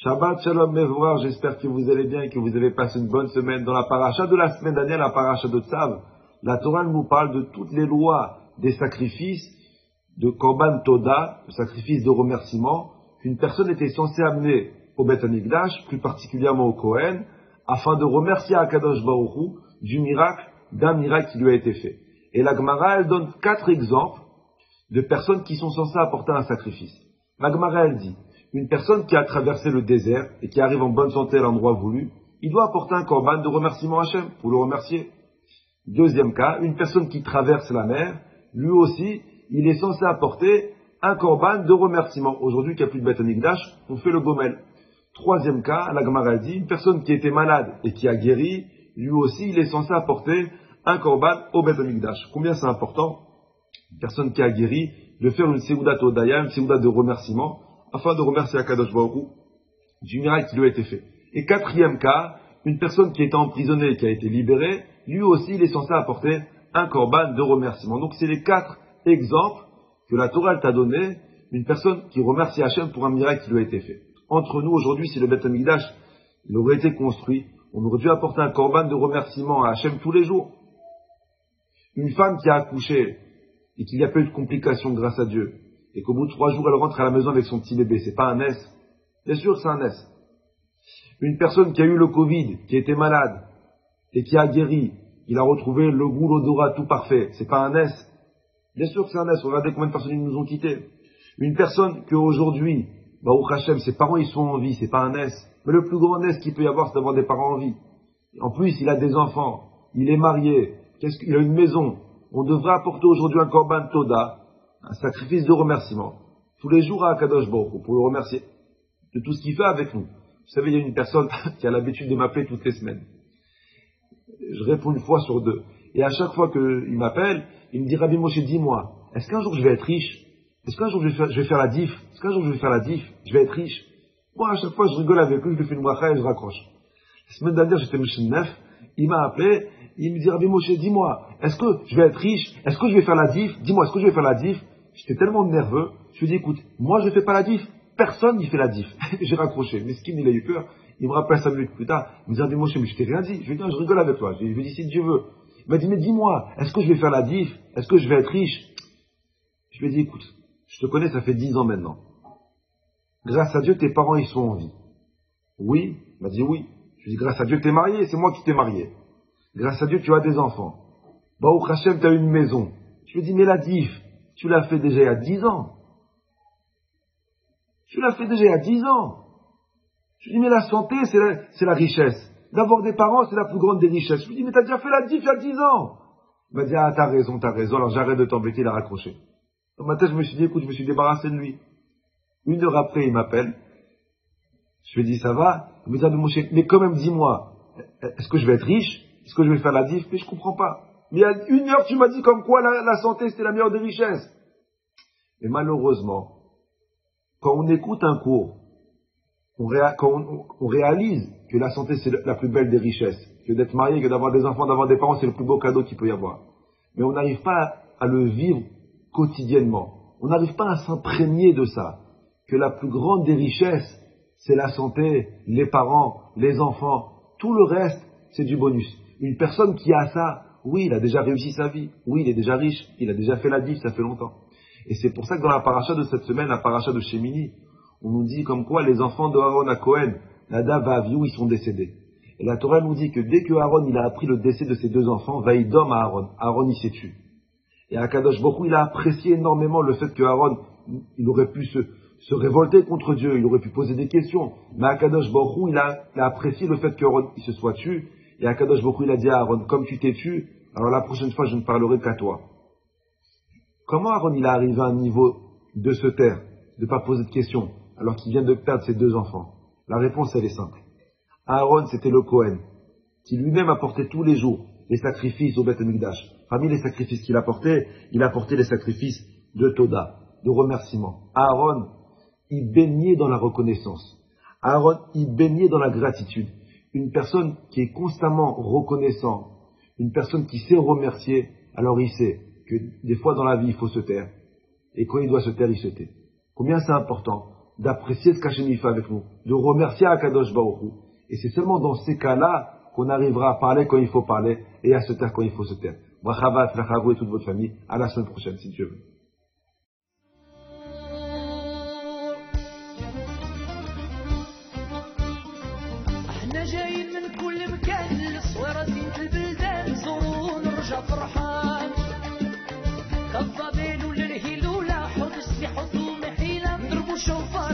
Shabbat Shalom Mevorach, j'espère que vous allez bien et que vous avez passé une bonne semaine. Dans la paracha de la semaine dernière, la paracha de Tzav, la Torah nous parle de toutes les lois des sacrifices de Korban Toda, le sacrifice de remerciement, qu'une personne était censée amener au Beth Amikdash, plus particulièrement au Kohen, afin de remercier Akadosh Baruch Hu d'un miracle qui lui a été fait. Et la Gemara, elle donne 4 exemples de personnes qui sont censées apporter un sacrifice. La Gemara, elle dit, une personne qui a traversé le désert et qui arrive en bonne santé à l'endroit voulu, il doit apporter un korban de remerciement à Hachem pour le remercier. Deuxième cas, une personne qui traverse la mer, lui aussi, il est censé apporter un korban de remerciement. Aujourd'hui, qu'il n'y a plus de Beth Amikdash, on fait le gomel. Troisième cas, la Gemara dit, une personne qui était malade et qui a guéri, lui aussi, il est censé apporter un korban au Beth Amikdash. Combien c'est important, une personne qui a guéri, de faire une Seudat Odaya, une Seudat de remerciement, afin de remercier Akadosh Baruch Hu du miracle qui lui a été fait. Et quatrième cas, une personne qui était emprisonnée et qui a été libérée, lui aussi, il est censé apporter un korban de remerciement. Donc, c'est les 4 exemples que la Torah t'a donné, une personne qui remercie Hachem pour un miracle qui lui a été fait. Entre nous, aujourd'hui, si le Beth Amikdash, il aurait été construit, on aurait dû apporter un korban de remerciement à Hachem tous les jours. Une femme qui a accouché et qu'il n'y a pas eu de complications grâce à Dieu, et qu'au bout de 3 jours, elle rentre à la maison avec son petit bébé, c'est pas un S. Bien sûr, c'est un S. Une personne qui a eu le Covid, qui était malade, et qui a guéri, il a retrouvé le goût, l'odorat tout parfait, c'est pas un S. Bien sûr que c'est un S, regardez combien de personnes ils nous ont quittés. Une personne qu'aujourd'hui, Baruch Hashem, ses parents ils sont en vie, c'est pas un S. Mais le plus grand S qu'il peut y avoir, c'est d'avoir des parents en vie. En plus, il a des enfants, il est marié, il a une maison. On devrait apporter aujourd'hui un korban Toda, un sacrifice de remerciement, tous les jours à Akadosh Baruch Hu, pour le remercier de tout ce qu'il fait avec nous. Vous savez, il y a une personne qui a l'habitude de m'appeler toutes les semaines. Je réponds une fois sur 2. Et à chaque fois qu'il m'appelle, il me dit, Rabbi Moshe, dis-moi, est-ce qu'un jour je vais être riche? Est-ce qu'un jour je vais faire la diff? Est-ce qu'un jour je vais faire la diff? Je vais être riche? Moi, à chaque fois, je rigole avec lui, je lui fais une bracha et je raccroche. La semaine dernière, j'étais Moshe 9, il m'a appelé, il me dit, Rabbi Moshe, dis-moi, est-ce que je vais être riche? Est-ce que je vais faire la diff? Dis-moi, est-ce que je vais faire la diff? J'étais tellement nerveux, je lui ai dit, écoute, moi je ne fais pas la diff, personne n'y fait la diff. J'ai raccroché, Meskin, il a eu peur, il me rappelle 5 minutes plus tard, il me dit, Rabbi Moshe, mais je t'ai rien dit. Je lui ai dit, non, je rigole avec toi, je lui ai dit, si Dieu veut. Il m'a dit, mais dis-moi, est-ce que je vais faire la diff? Est-ce que je vais être riche? Je lui ai dit, écoute, je te connais, ça fait 10 ans maintenant. Grâce à Dieu, tes parents, ils sont en vie. Oui? Il m'a dit oui. Je lui ai dit, grâce à Dieu, t'es marié, c'est moi qui t'ai marié. Grâce à Dieu, tu as des enfants. Baruch Hashem, tu as une maison. Je lui ai dit, mais la diff, tu l'as fait déjà il y a 10 ans. Tu l'as fait déjà il y a 10 ans. Je lui dis, mais la santé, c'est la richesse. D'avoir des parents, c'est la plus grande des richesses. Je lui dis, mais t'as déjà fait la diff il y a 10 ans. Il m'a dit, ah, t'as raison. Alors j'arrête de t'embêter, il a raccroché. Dans ma tête, je me suis dit, écoute, je me suis débarrassé de lui. 1 heure après, il m'appelle. Je lui ai dit, ça va? Il me dit, ah, mais quand même, dis-moi, est-ce que je vais être riche? Est-ce que je vais faire la diff? Mais je comprends pas. Mais il y a 1 heure, tu m'as dit comme quoi la santé, c'était la meilleure des richesses. Mais malheureusement, quand on écoute un cours, quand on réalise que la santé, c'est la plus belle des richesses, que d'être marié, que d'avoir des enfants, d'avoir des parents, c'est le plus beau cadeau qu'il peut y avoir. Mais on n'arrive pas à le vivre quotidiennement. On n'arrive pas à s'imprégner de ça. Que la plus grande des richesses, c'est la santé, les parents, les enfants. Tout le reste, c'est du bonus. Une personne qui a ça, oui, il a déjà réussi sa vie. Oui, il est déjà riche. Il a déjà fait la diff, ça fait longtemps. Et c'est pour ça que dans la paracha de cette semaine, la paracha de Shemini, on nous dit comme quoi les enfants de Aaron à Cohen, Nadav et Avihu, ils sont décédés. Et la Torah nous dit que dès que Aaron il a appris le décès de ses 2 enfants, Vaïdom à Aaron. Aaron il s'est tué. Et Akadosh Baruch Hu, il a apprécié énormément le fait que Aaron, il aurait pu se révolter contre Dieu, il aurait pu poser des questions. Mais Akadosh Baruch Hu, il a apprécié le fait qu'Aaron il se soit tué. Et Akadosh Baruch Hu, il a dit à Aaron, comme tu t'es tué, alors la prochaine fois je ne parlerai qu'à toi. Comment Aaron il est arrivé à un niveau de se taire, de ne pas poser de questions, alors qu'il vient de perdre ses 2 enfants? La réponse, elle est simple. Aaron, c'était le Kohen, qui lui-même apportait tous les jours les sacrifices au Beth Amikdash. Parmi les sacrifices qu'il apportait, il apportait les sacrifices de Toda, de remerciement. Aaron, il baignait dans la reconnaissance. Aaron, il baignait dans la gratitude. Une personne qui est constamment reconnaissant, une personne qui sait remercier, alors il sait que des fois dans la vie, il faut se taire. Et quand il doit se taire, il se tait. Combien c'est important d'apprécier ce qu'Hachem fait avec nous, de remercier Akadosh Baruch Hu. Et c'est seulement dans ces cas-là qu'on arrivera à parler quand il faut parler et à se taire quand il faut se taire. Brachavat, Lachagou et toute votre famille. À la semaine prochaine, si Dieu veut. احنا جايين من كل مكان للصويرة زينة البلدان زوروا نرجع فرحان كالضبيل وللهيل ولا حط السي حطوا محيلة نضربوا شوفان